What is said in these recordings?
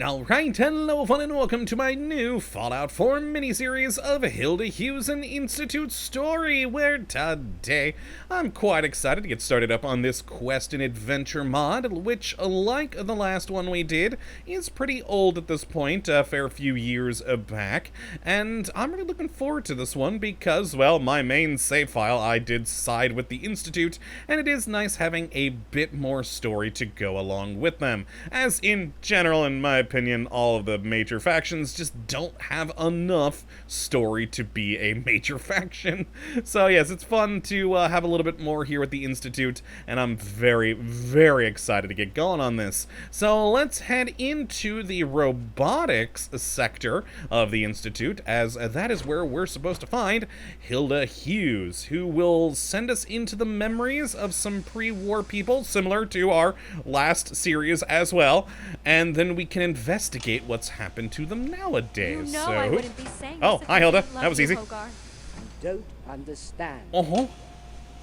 Alright, hello fun and welcome to my new Fallout 4 miniseries of Hilda Hughes and Institute story, where today I'm quite excited to get started up on this quest and adventure mod, which, like the last one we did, is pretty old at this point, a fair few years back, and I'm really looking forward to this one because, well, my main save file, I did side with the Institute, and it is nice having a bit more story to go along with them, as in general, in my opinion, all of the major factions just don't have enough story to be a major faction. So yes, it's fun to have a little bit more here at the Institute, and I'm very, very excited to get going on this. So let's head into the robotics sector of the Institute, as that is where we're supposed to find Hilda Hughes, who will send us into the memories of some pre-war people, similar to our last series as well, and then we can investigate what's happened to them nowadays. You know, so, I wouldn't be saying oh, this if hi I Hilda. didn't love That was you, easy. Hogarth. You don't understand. Uh-huh.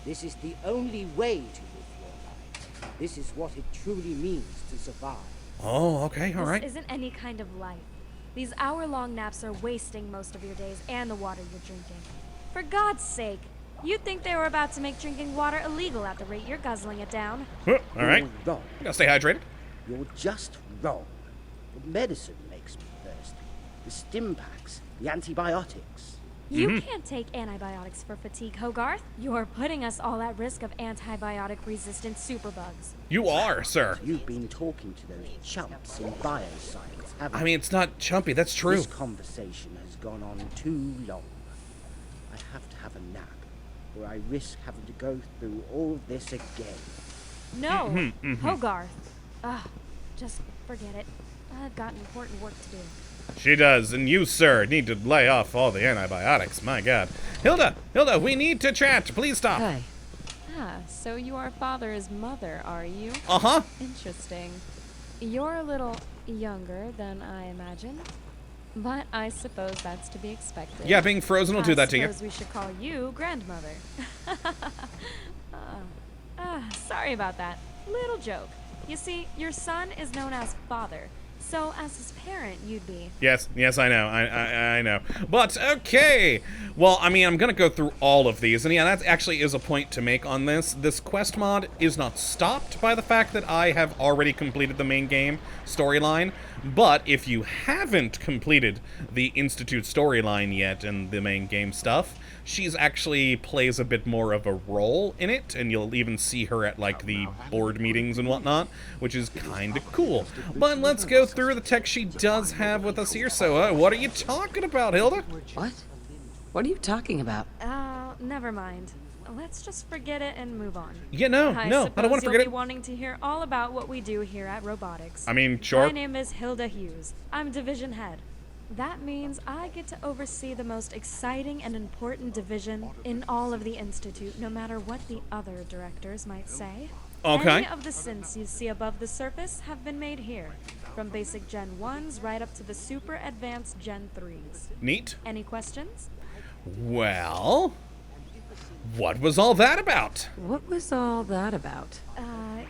This is the only way to live your life. This is what it truly means to survive. Oh, okay, all right. This isn't any kind of life. These hour-long naps are wasting most of your days and the water you're drinking. For God's sake, you'd think they were about to make drinking water illegal at the rate you're guzzling it down. All right. You're wrong. Gotta stay hydrated. You're just wrong. The medicine makes me thirsty. The stim packs, the antibiotics. You can't take antibiotics for fatigue, Hogarth. You're putting us all at risk of antibiotic-resistant superbugs. You are, sir. You've been talking to those chumps in bioscience, haven't I you? mean, it's not chumpy, that's true. This conversation has gone on too long. I have to have a nap, or I risk having to go through all this again. No, Hogarth. Ugh, just forget it. I've got important work to do. She does, and you, sir, need to lay off all the antibiotics. My God. Hilda, we need to chat. Please stop. Hi. Ah, so your father's mother, are you? Uh-huh. Interesting. You're a little younger than I imagined, but I suppose that's to be expected. Yeah, being frozen will do that to you. I suppose we should call you grandmother. Sorry about that. Little joke. You see, your son is known as father, so as his parent, you'd be. Yes, I know. I know. But, okay. Well, I mean, I'm going to go through all of these. And yeah, that actually is a point to make on this. This quest mod is not stopped by the fact that I have already completed the main game storyline. But if you haven't completed the Institute storyline yet and the main game stuff, she's actually plays a bit more of a role in it, and you'll even see her at, like, the board meetings and whatnot, which is kind of cool. But let's go through the text she does have with us here. So, what are you talking about, Hilda? What? What are you talking about? Never mind. Let's just forget it and move on. Yeah, no, I don't want to forget you'll it. be wanting to hear all about what we do here at Robotics. I mean, sure. My name is Hilda Hughes. I'm division head. That means I get to oversee the most exciting and important division in all of the Institute, no matter what the other directors might say. Okay. Any of the synths you see above the surface have been made here, from basic Gen 1s right up to the super advanced Gen 3s. Neat. Any questions? Well, what was all that about? What was all that about?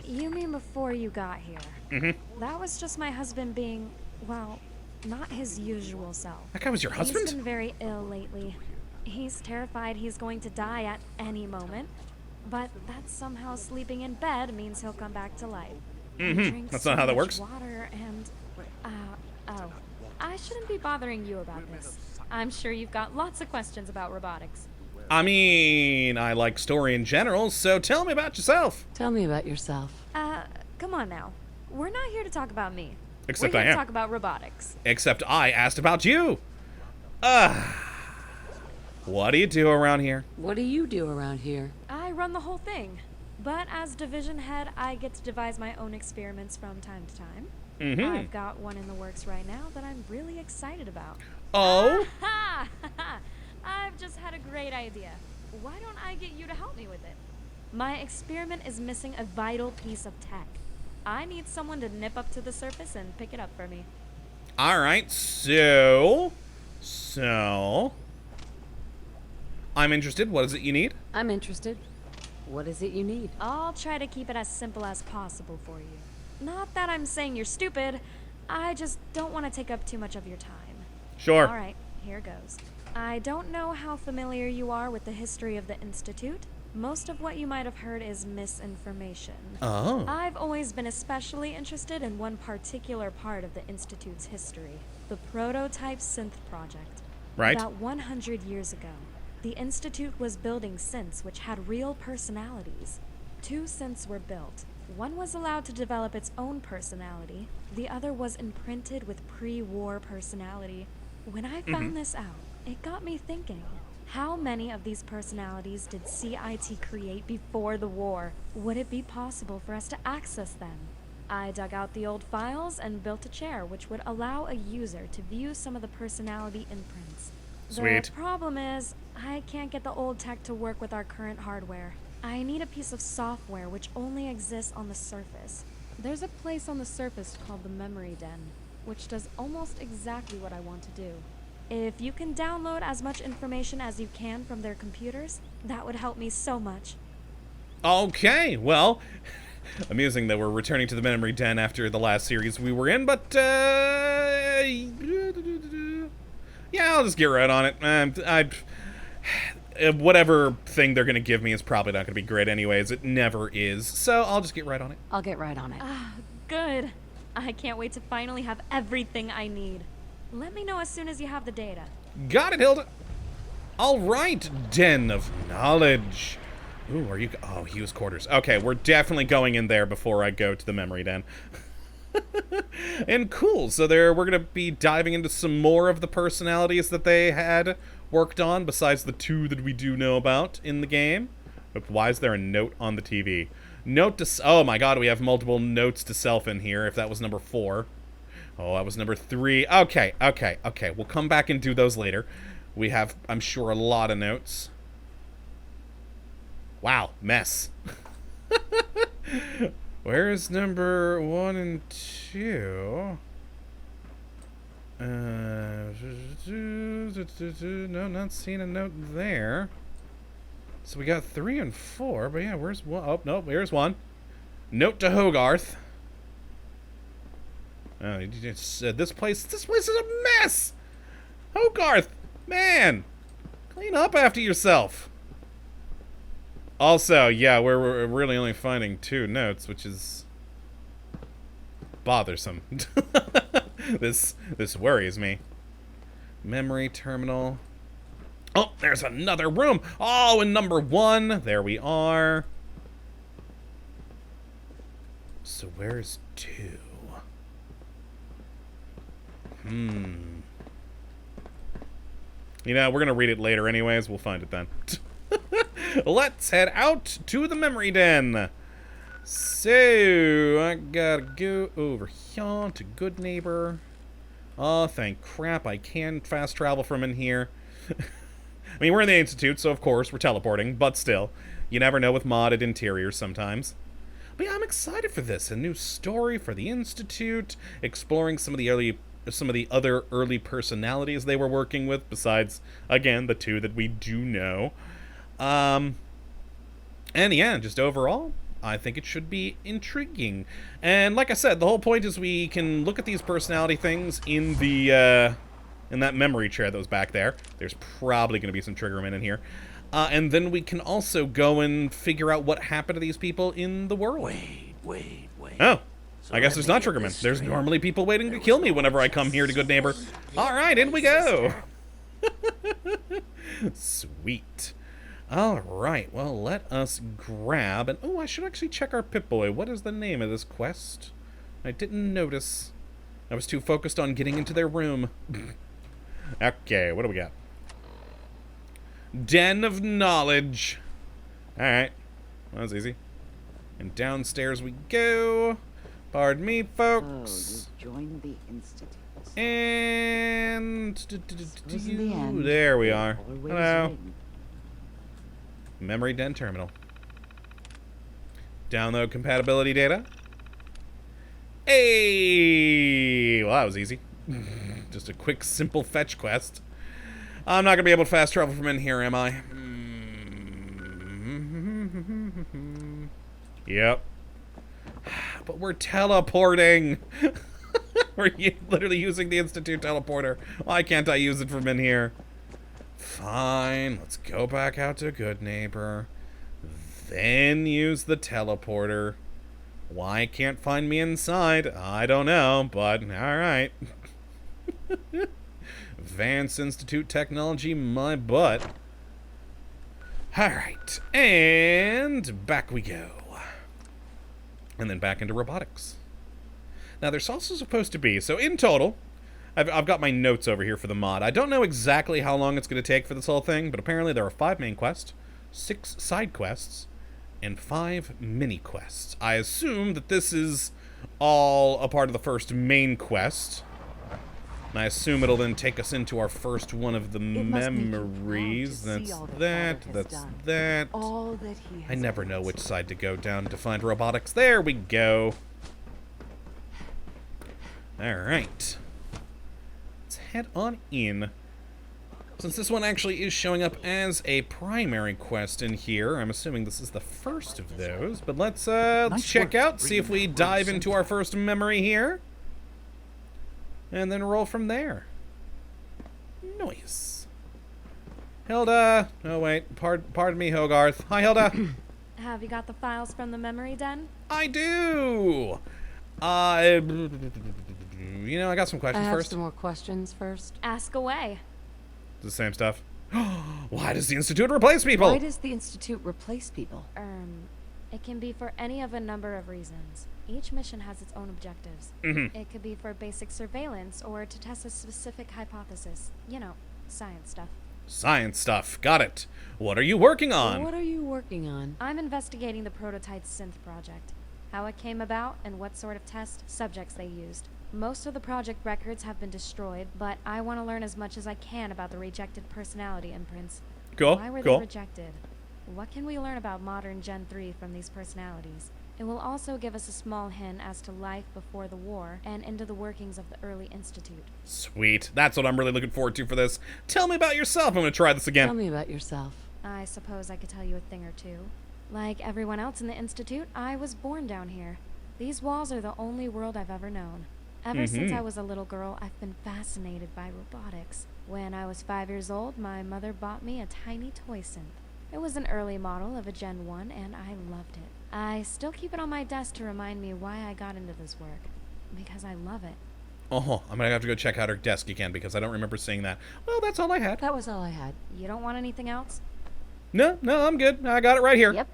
You mean before you got here? Mm-hmm. That was just my husband being, well, not his usual self. That guy was your husband? He's been very ill lately. He's terrified he's going to die at any moment, but that somehow sleeping in bed means he'll come back to life. Mm-hmm. That's not how that works. Water and, oh, I shouldn't be bothering you about this. I'm sure you've got lots of questions about robotics. I mean, I like story in general, so tell me about yourself. Tell me about yourself. Come on now. We're not here to talk about me. Except We're I here am. to talk about robotics. Except I asked about you. What do you do around here? What do you do around here? I run the whole thing. But as division head, I get to devise my own experiments from time to time. Mm-hmm. I've got one in the works right now that I'm really excited about. Oh? Ha! I've just had a great idea. Why don't I get you to help me with it? My experiment is missing a vital piece of tech. I need someone to nip up to the surface and pick it up for me. Alright, so... I'm interested. What is it you need? I'm interested. What is it you need? I'll try to keep it as simple as possible for you. Not that I'm saying you're stupid. I just don't want to take up too much of your time. Sure. All right, here goes. I don't know how familiar you are with the history of the Institute. Most of what you might have heard is misinformation. Oh. I've always been especially interested in one particular part of the Institute's history, the Prototype Synth Project. Right. About 100 years ago, the Institute was building synths which had real personalities. 2 synths were built. One was allowed to develop its own personality. The other was imprinted with pre-war personality. When I found this out, it got me thinking. How many of these personalities did CIT create before the war? Would it be possible for us to access them? I dug out the old files and built a chair which would allow a user to view some of the personality imprints. Sweet. The problem is, I can't get the old tech to work with our current hardware. I need a piece of software which only exists on the surface. There's a place on the surface called the Memory Den, which does almost exactly what I want to do. If you can download as much information as you can from their computers, that would help me so much. Okay, well, amusing that we're returning to the Memory Den after the last series we were in, but, yeah, I'll just get right on it. Whatever thing they're going to give me is probably not going to be great anyways. It never is, so I'll just get right on it. I'll get right on it. Good. I can't wait to finally have everything I need. Let me know as soon as you have the data. Got it, Hilda. All right, Den of Knowledge. Ooh, are you... Oh, Hughes quarters. Okay, we're definitely going in there before I go to the Memory Den. And cool, so we're going to be diving into some more of the personalities that they had worked on, besides the 2 that we do know about in the game. But why is there a note on the TV? Note to... Oh my god, we have multiple notes to self in here, if that was number 4. Oh, that was number 3. Okay. We'll come back and do those later. We have, I'm sure, a lot of notes. Wow, mess. Where's number 1 and 2? No, not seeing a note there. So we got 3 and 4, but yeah, where's 1? Oh, no, here's 1. Note to Hogarth. This place is a mess! Hogarth, man! Clean up after yourself. Also, yeah, we're really only finding 2 notes, which is bothersome. This worries me. Memory terminal. Oh, there's another room! Oh, and number 1. There we are. So where's 2? You know, we're gonna read it later anyways. We'll find it then. Let's head out to the Memory Den. So, I gotta go over here to Good Neighbor. Oh, thank crap. I can fast travel from in here. I mean, we're in the Institute, so of course we're teleporting, but still. You never know with modded interiors sometimes. But yeah, I'm excited for this. A new story for the Institute, exploring some of the other early personalities they were working with, besides, again, the 2 that we do know. And yeah, just overall, I think it should be intriguing. And like I said, the whole point is we can look at these personality things in the, in that memory chair that was back there. There's probably going to be some triggermen in here. And then we can also go and figure out what happened to these people in the world. Wait. Oh. I guess there's not triggermen. There's normally people waiting to kill me whenever I come here to Good Neighbor. Alright, in we go! Sweet. Alright, well, let us grab... And oh, I should actually check our Pip-Boy. What is the name of this quest? I didn't notice. I was too focused on getting into their room. Okay, what do we got? Den of Knowledge. Alright. Well, that was easy. And downstairs we go. Pardon me, folks. Oh, you've joined the Institute. And... Suppose in the end, there we are. always Hello. win. Memory Den Terminal. Download compatibility data. Hey! Well, that was easy. Just a quick, simple fetch quest. I'm not going to be able to fast travel from in here, am I? Yep. But we're teleporting. We're literally using the Institute teleporter. Why can't I use it from in here? Fine, let's go back out to Good Neighbor. Then use the teleporter. Why can't find me inside? I don't know, but alright. Advanced Institute technology, my butt. Alright, and back we go. And then back into robotics. Now, there's also supposed to be, so in total, I've got my notes over here for the mod. I don't know exactly how long it's going to take for this whole thing, but apparently there are 5 main quests, 6 side quests, and 5 mini quests. I assume that this is all a part of the first main quest. And I assume it'll then take us into our first one of the memories. That's that. All that he I has never know which side to go down to find robotics. There we go. Alright. Let's head on in. Since this one actually is showing up as a primary quest in here, I'm assuming this is the first of those. But let's check out, see if we dive into our first memory here. And then roll from there. Nice. Hilda. Oh, wait. Pardon me, Hogarth. Hi, Hilda. Have you got the files from the memory den? I do. You know, I got some questions I have first. some more questions first. Ask away. The same stuff. Why does the Institute replace people? Why does the Institute replace people? It can be for any of a number of reasons. Each mission has its own objectives. It could be for basic surveillance or to test a specific hypothesis. You know, science stuff. Science stuff. Got it. What are you working on? What are you working on? I'm investigating the Prototype Synth project. How it came about and what sort of test subjects they used. Most of the project records have been destroyed, but I want to learn as much as I can about the rejected personality imprints. Cool. Why were Cool. they rejected? What can we learn about modern Gen 3 from these personalities? It will also give us a small hint as to life before the war and into the workings of the early institute. Sweet. That's what I'm really looking forward to for this. Tell me about yourself. I'm going to try this again. Tell me about yourself. I suppose I could tell you a thing or two. Like everyone else in the institute, I was born down here. These walls are the only world I've ever known. Ever since I was a little girl, I've been fascinated by robotics. When I was 5 years old, my mother bought me a tiny toy synth. It was an early model of a Gen 1, and I loved it. I still keep it on my desk to remind me why I got into this work. Because I love it. Oh, I'm going to have to go check out her desk again because I don't remember seeing that. Well, that's all I had. That was all I had. You don't want anything else? No, I'm good. I got it right here. Yep.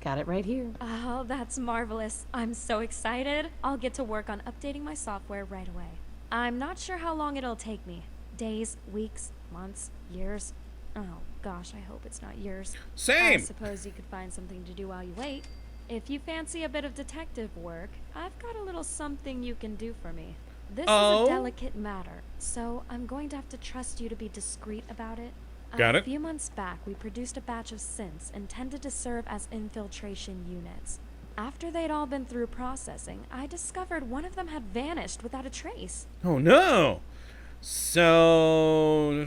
Got it right here. Oh, that's marvelous. I'm so excited. I'll get to work on updating my software right away. I'm not sure how long it'll take me. Days, weeks, months, years. Oh, gosh, I hope it's not years. Same. I suppose you could find something to do while you wait. If you fancy a bit of detective work, I've got a little something you can do for me. This is a delicate matter, so I'm going to have to trust you to be discreet about it. Got it. A few months back, we produced a batch of synths intended to serve as infiltration units. After they'd all been through processing, I discovered one of them had vanished without a trace. Oh, no. So...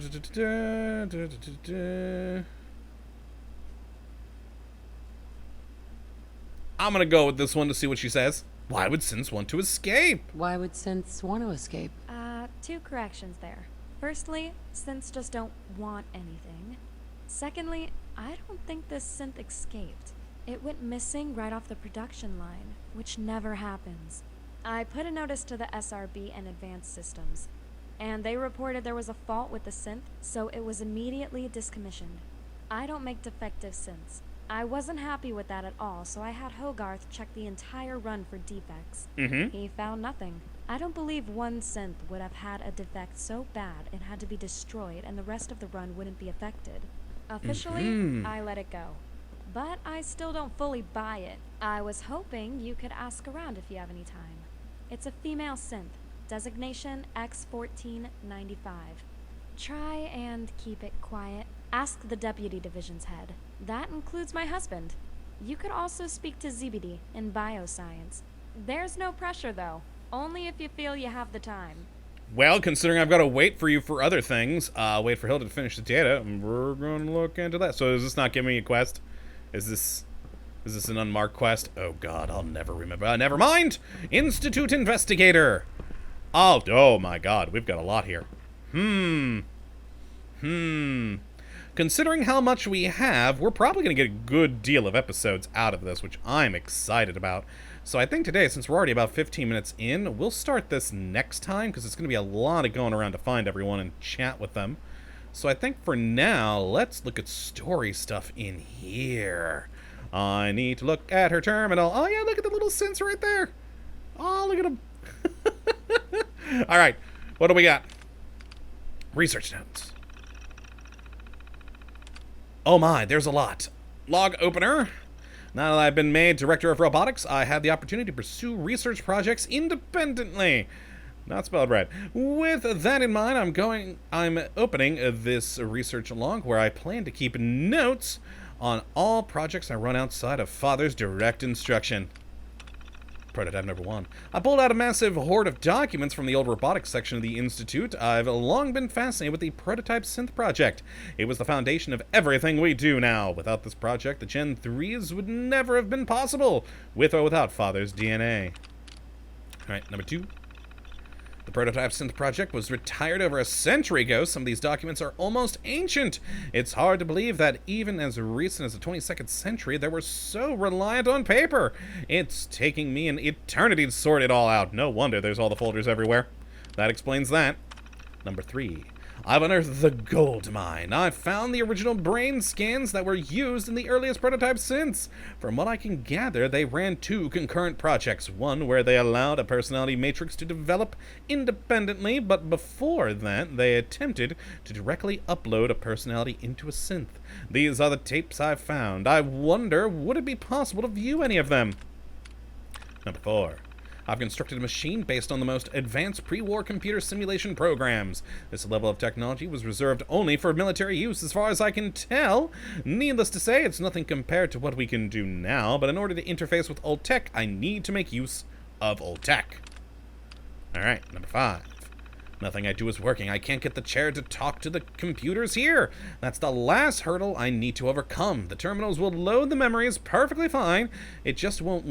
I'm going to go with this one to see what she says. Why would synths want to escape? Why would synths want to escape? 2 corrections there. Firstly, synths just don't want anything. Secondly, I don't think this synth escaped. It went missing right off the production line, which never happens. I put a notice to the SRB and Advanced Systems, and they reported there was a fault with the synth, so it was immediately discommissioned. I don't make defective synths. I wasn't happy with that at all, so I had Hogarth check the entire run for defects. He found nothing. I don't believe one synth would have had a defect so bad it had to be destroyed and the rest of the run wouldn't be affected. Officially, I let it go. But I still don't fully buy it. I was hoping you could ask around if you have any time. It's a female synth. Designation X1495. Try and keep it quiet. Ask the Deputy Division's head. That includes my husband. You could also speak to ZBD in bioscience. There's no pressure, though. Only if you feel you have the time. Well, considering I've got to wait for you for other things, wait for Hilda to finish the data, we're going to look into that. So is this not giving me a quest? Is this an unmarked quest? Oh god, I'll never remember. Never mind! Institute Investigator! Oh my god, we've got a lot here. Considering how much we have, we're probably going to get a good deal of episodes out of this, which I'm excited about. So I think today, since we're already about 15 minutes in, we'll start this next time, because it's going to be a lot of going around to find everyone and chat with them. So I think for now, let's look at story stuff in here. I need to look at her terminal. Oh yeah, look at the little synths right there. Oh, look at them. Alright, what do we got? Research notes. Oh my, there's a lot. Log opener. Now that I've been made Director of Robotics, I have the opportunity to pursue research projects independently. Not spelled right. With that in mind, I'm opening this research log where I plan to keep notes on all projects I run outside of Father's direct instruction. Prototype number 1. I pulled out a massive hoard of documents from the old robotics section of the Institute. I've long been fascinated with the Prototype Synth project. It was the foundation of everything we do now. Without this project, the Gen 3s would never have been possible, with or without Father's DNA. Alright, number 2. The Prototype Synth project was retired over a century ago. Some of these documents are almost ancient. It's hard to believe that even as recent as the 22nd century, they were so reliant on paper. It's taking me an eternity to sort it all out. No wonder there's all the folders everywhere. That explains that. Number 3. I've unearthed the gold mine. I've found the original brain scans that were used in the earliest prototype synths. From what I can gather, they ran 2 concurrent projects. One where they allowed a personality matrix to develop independently, but before that, they attempted to directly upload a personality into a synth. These are the tapes I've found. I wonder, would it be possible to view any of them? Number 4. I've constructed a machine based on the most advanced pre-war computer simulation programs. This level of technology was reserved only for military use as far as I can tell. Needless to say, it's nothing compared to what we can do now, but in order to interface with old tech, I need to make use of old tech. Alright, number 5. Nothing I do is working. I can't get the chair to talk to the computers here. That's the last hurdle I need to overcome. The terminals will load the memories perfectly fine. It just won't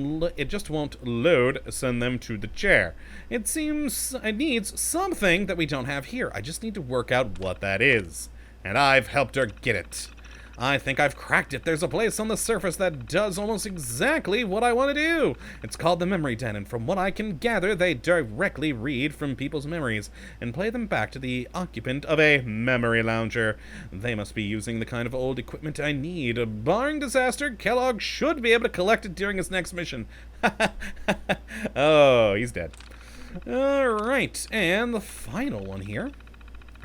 load. Send them to the chair. It seems it needs something that we don't have here. I just need to work out what that is. And I've helped her get it. I think I've cracked it. There's a place on the surface that does almost exactly what I want to do. It's called the Memory Den, and from what I can gather, they directly read from people's memories and play them back to the occupant of a memory lounger. They must be using the kind of old equipment I need. Barring disaster, Kellogg should be able to collect it during his next mission. Oh, he's dead. Alright, and the final one here.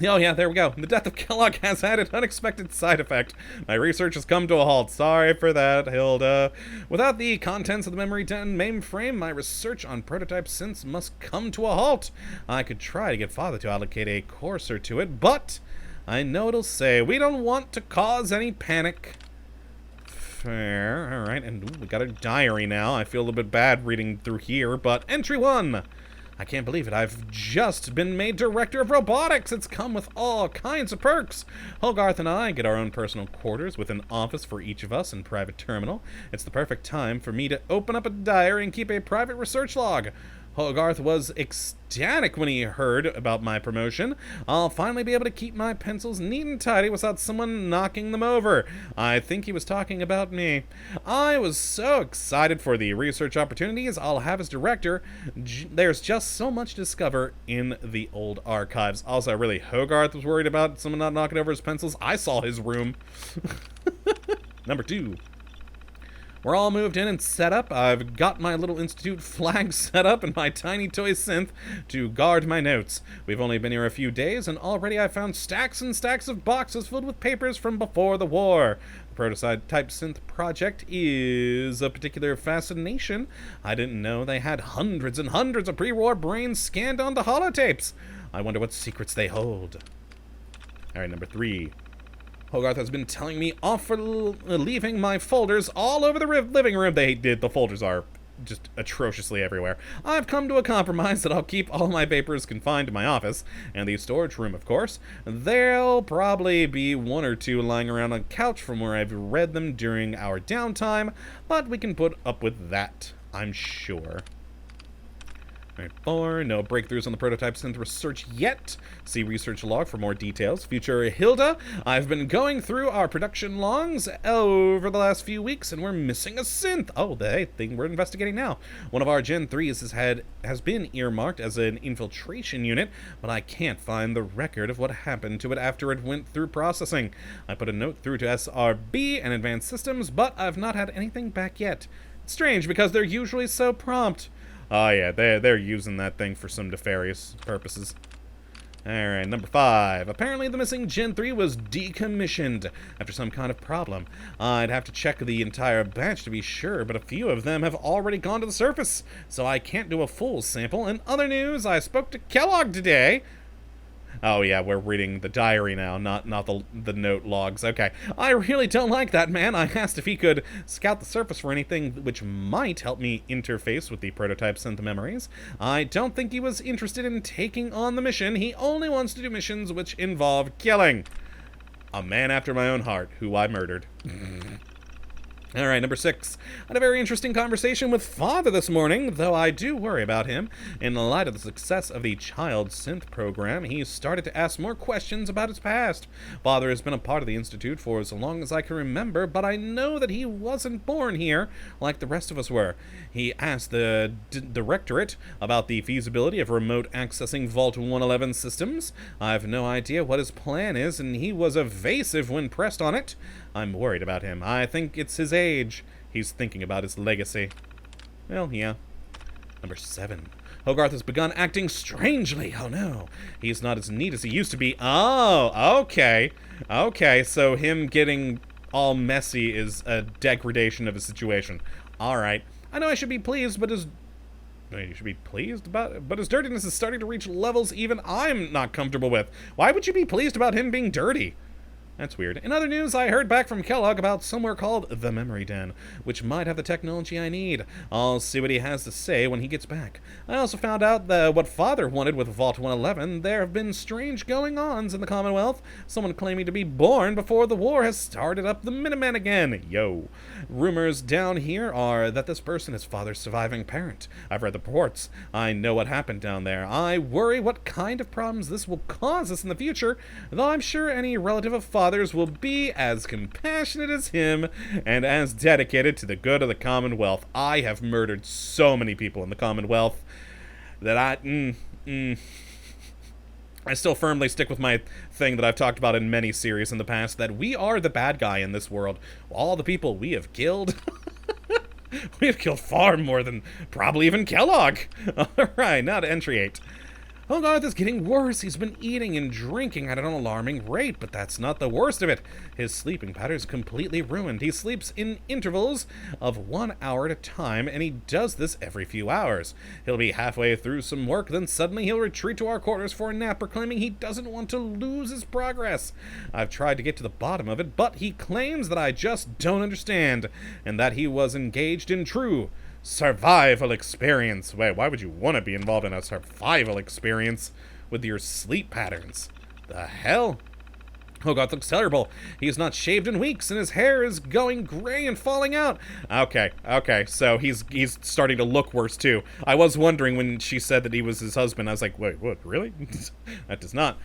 Oh yeah, there we go. The death of Kellogg has had an unexpected side effect. My research has come to a halt. Sorry for that, Hilda. Without the contents of the Memory Den mainframe, my research on prototype synths must come to a halt. I could try to get Father to allocate a course or to it, but I know it'll say we don't want to cause any panic. Fair. Alright, and ooh, we got a diary now. I feel a little bit bad reading through here, but entry 1. I can't believe it. I've just been made Director of Robotics. It's come with all kinds of perks. Hogarth and I get our own personal quarters with an office for each of us and private terminal. It's the perfect time for me to open up a diary and keep a private research log. Hogarth was ecstatic when he heard about my promotion. I'll finally be able to keep my pencils neat and tidy without someone knocking them over. I think he was talking about me. I was so excited for the research opportunities I'll have as director. There's just so much to discover in the old archives. Also, really, Hogarth was worried about someone not knocking over his pencils. I saw his room. Number 2. We're all moved in and set up. I've got my little Institute flag set up and my tiny toy synth to guard my notes. We've only been here a few days, and already I've found stacks and stacks of boxes filled with papers from before the war. The Prototype Synth project is a particular fascination. I didn't know they had hundreds and hundreds of pre-war brains scanned onto holotapes. I wonder what secrets they hold. Alright, number 3. Hogarth has been telling me off for leaving my folders all over the living room. The folders are just atrociously everywhere. I've come to a compromise that I'll keep all my papers confined to my office, and the storage room, of course. There'll probably be 1 or 2 lying around on the couch from where I've read them during our downtime, but we can put up with that, I'm sure. Alright, 4. No breakthroughs on the prototype synth research yet. See research log for more details. Future Hilda, I've been going through our production logs over the last few weeks, and we're missing a synth. Oh, the thing we're investigating now. One of our Gen 3s has been earmarked as an infiltration unit, but I can't find the record of what happened to it after it went through processing. I put a note through to SRB and Advanced Systems, but I've not had anything back yet. It's strange because they're usually so prompt. Oh yeah, they're using that thing for some nefarious purposes. Alright, number 5. Apparently the missing Gen 3 was decommissioned after some kind of problem. I'd have to check the entire batch to be sure, but a few of them have already gone to the surface, so I can't do a full sample. In other news, I spoke to Kellogg today. Oh yeah, we're reading the diary now, not the note logs. Okay. I really don't like that man. I asked if he could scout the surface for anything which might help me interface with the prototype synth memories. I don't think he was interested in taking on the mission. He only wants to do missions which involve killing. A man after my own heart, who I murdered. Alright, number 6. I had a very interesting conversation with Father this morning, though I do worry about him. In light of the success of the child synth program, he started to ask more questions about his past. Father has been a part of the Institute for as long as I can remember, but I know that he wasn't born here like the rest of us were. He asked the Directorate about the feasibility of remote accessing Vault 111 systems. I have no idea what his plan is, and he was evasive when pressed on it. I'm worried about him. I think it's his age. He's thinking about his legacy. Well, yeah. Number 7. Hogarth has begun acting strangely. Oh no. He's not as neat as he used to be. Oh, okay. Okay, so him getting all messy is a degradation of his situation. Alright. I know I should be pleased, but his... You should be pleased about it, but his dirtiness is starting to reach levels even I'm not comfortable with. Why would you be pleased about him being dirty? That's weird. In other news, I heard back from Kellogg about somewhere called the Memory Den, which might have the technology I need. I'll see what he has to say when he gets back. I also found out that what Father wanted with Vault 111, there have been strange going-ons in the Commonwealth. Someone claiming to be born before the war has started up the Minutemen again. Yo. Rumors down here are that this person is Father's surviving parent. I've read the reports. I know what happened down there. I worry what kind of problems this will cause us in the future, though I'm sure any relative of Father will be as compassionate as him and as dedicated to the good of the Commonwealth. I have murdered so many people in the Commonwealth that I still firmly stick with my thing that I've talked about in many series in the past, that we are the bad guy in this world. All the people we have killed... we have killed far more than probably even Kellogg. Alright, now to entry 8. Hogarth is getting worse. He's been eating and drinking at an alarming rate, but that's not the worst of it. His sleeping pattern is completely ruined. He sleeps in intervals of 1 hour at a time, and he does this every few hours. He'll be halfway through some work, then suddenly he'll retreat to our quarters for a nap, proclaiming he doesn't want to lose his progress. I've tried to get to the bottom of it, but he claims that I just don't understand, and that he was engaged in true survival experience. Wait, why would you want to be involved in a survival experience with your sleep patterns? The hell? Hogarth looks terrible. He has not shaved in weeks, and his hair is going gray and falling out. Okay, so he's starting to look worse, too. I was wondering when she said that he was his husband. I was like, wait, what, really? That does not.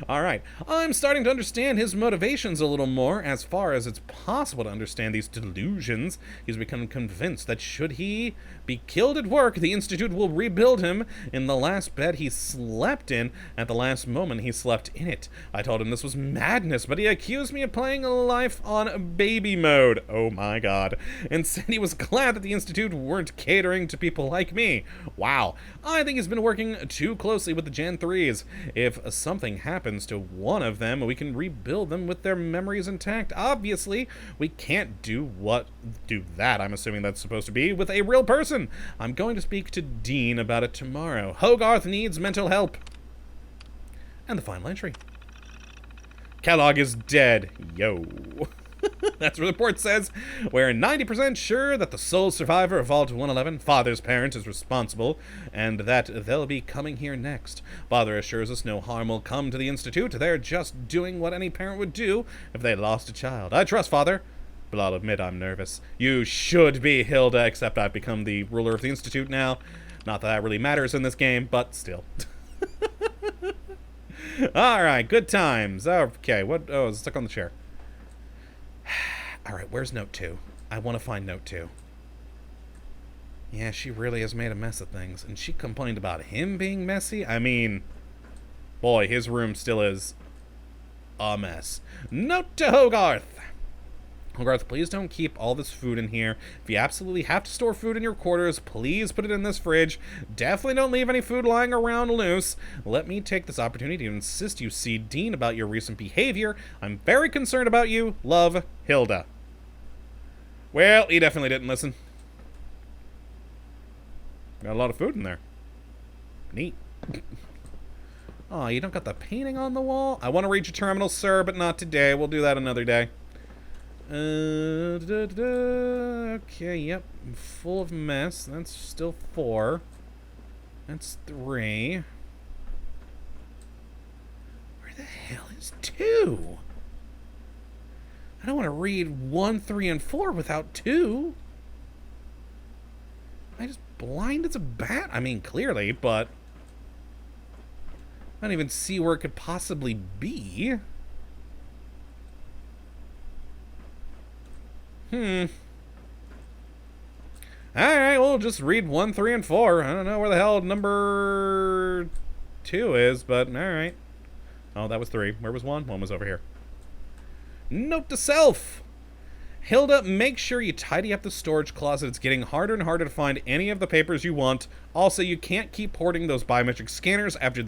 Alright. I'm starting to understand his motivations a little more, as far as it's possible to understand these delusions. He's become convinced that should he be killed at work, the Institute will rebuild him in the last bed he slept in at the last moment he slept in it. I told him this was madness, but he accused me of playing life on baby mode. Oh my god. And said he was glad that the Institute weren't catering to people like me. Wow. I think he's been working too closely with the Gen 3s. If something happens to one of them, we can rebuild them with their memories intact. Obviously, we can't do that, I'm assuming that's supposed to be, with a real person. I'm going to speak to Dean about it tomorrow. Hogarth needs mental help. And the final entry. Kellogg is dead. Yo. That's what the report says. We're 90% sure that the sole survivor of Vault 111, Father's parent, is responsible, and that they'll be coming here next. Father assures us no harm will come to the Institute. They're just doing what any parent would do if they lost a child. I trust Father, but I'll admit I'm nervous. You should be, Hilda, except I've become the ruler of the Institute now. Not that that really matters in this game, but still. Alright, good times. Okay, what? Oh, it's stuck on the chair. Alright, where's note 2? I want to find note 2. Yeah, she really has made a mess of things. And she complained about him being messy? I mean, boy, his room still is a mess. Note to Hogarth. Hogarth, please don't keep all this food in here. If you absolutely have to store food in your quarters, please put it in this fridge. Definitely don't leave any food lying around loose. Let me take this opportunity to insist you see Dean about your recent behavior. I'm very concerned about you. Love, Hilda. Well, he definitely didn't listen. Got a lot of food in there. Neat. Oh, you don't got the painting on the wall? I want to read your terminal, sir, but not today. We'll do that another day. Okay, yep. Full of mess. That's still 4. That's 3. Where the hell is 2? I don't want to read 1, 3, and 4 without 2. Am I just blind as a bat? I mean, clearly, but I don't even see where it could possibly be. Alright, we'll just read 1, 3, and 4. I don't know where the hell number 2 is, but alright. Oh, that was 3. Where was 1? 1 was over here. Note to self! Hilda, make sure you tidy up the storage closet. It's getting harder and harder to find any of the papers you want. Also, you can't keep hoarding those biometric scanners after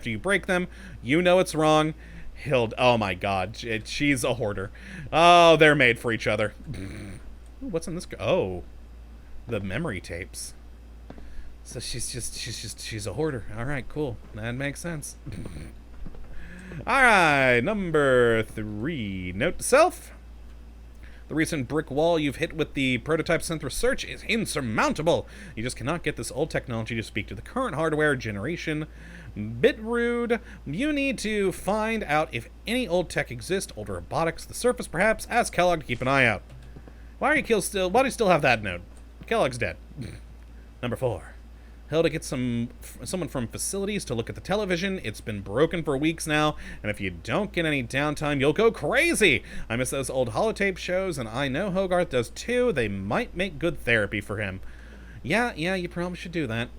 you break them. You know it's wrong. Hilda, oh my god, she's a hoarder. Oh, they're made for each other. Ooh, what's in this? Oh, the memory tapes. So she's a hoarder. All right, cool. That makes sense. All right, number 3. Note to self. The recent brick wall you've hit with the prototype synth research is insurmountable. You just cannot get this old technology to speak to the current hardware generation. Bit rude. You need to find out if any old tech exists, old robotics, the surface perhaps. Ask Kellogg to keep an eye out. Why do you still have that note? Kellogg's dead. Number 4. Hilda gets someone from facilities to look at the television. It's been broken for weeks now, and if you don't get any downtime, you'll go crazy. I miss those old holotape shows, and I know Hogarth does too. They might make good therapy for him. Yeah, you probably should do that.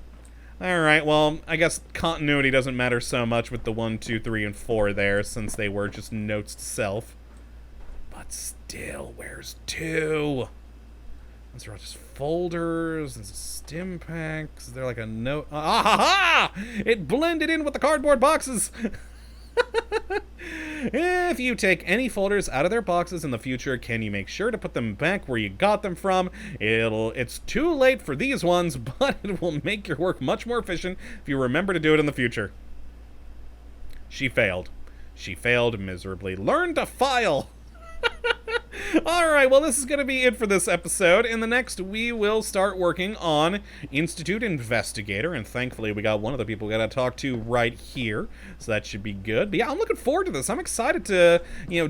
Alright, well, I guess continuity doesn't matter so much with the 1, 2, 3, and 4 there, since they were just notes to self. But still, where's 2? These are all just folders. There's a stim packs. They're like a note. Ah ha ha! It blended in with the cardboard boxes. If you take any folders out of their boxes in the future, can you make sure to put them back where you got them from? It's too late for these ones, but it will make your work much more efficient if you remember to do it in the future. She failed. She failed miserably. Learn to file! Alright, well, this is going to be it for this episode. In the next, we will start working on Institute Investigator, and thankfully we got one of the people we got to talk to right here, so that should be good. But yeah, I'm looking forward to this. I'm excited to,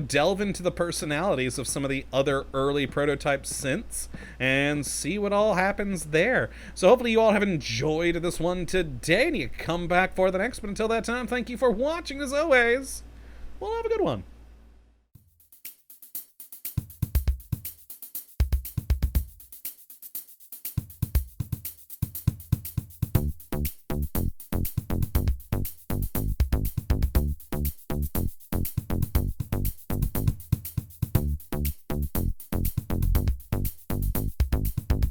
delve into the personalities of some of the other early prototype synths and see what all happens there. So hopefully you all have enjoyed this one today, and you come back for the next. But until that time, thank you for watching as always. Well, have a good one.